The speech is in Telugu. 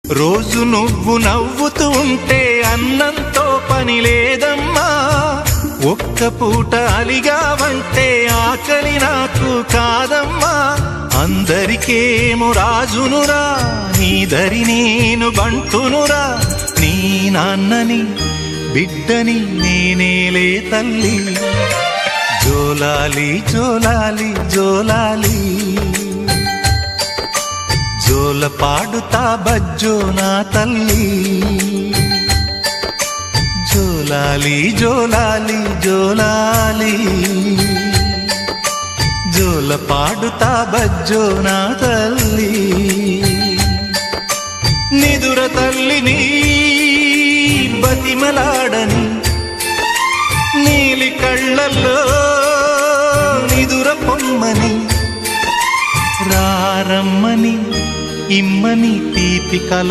రోజు నువ్వు నవ్వుతూ ఉంటే అన్నంతో పని లేదమ్మా. ఒక్క పూట అలిగావంటే ఆకలి నాకు కాదమ్మా. అందరికేమో రాజునురా, నీ దరి నేను బంటునురా. నీ నాన్నని బిడ్డని నేనేలే తల్లి. జోలాలి జోలాలి జోలాలి, జోల పాడుతా బజ్జో నా తల్లి. జోలాలి జోలాలి జోలాలి, జోల పాడుతా బజ్జో నా తల్లి. నిదుర తల్లిని బతిమలాడని, నీలి కళ్ళల్లో నిదుర పొమ్మని, రారమ్మని ఇమ్మని తీపి కల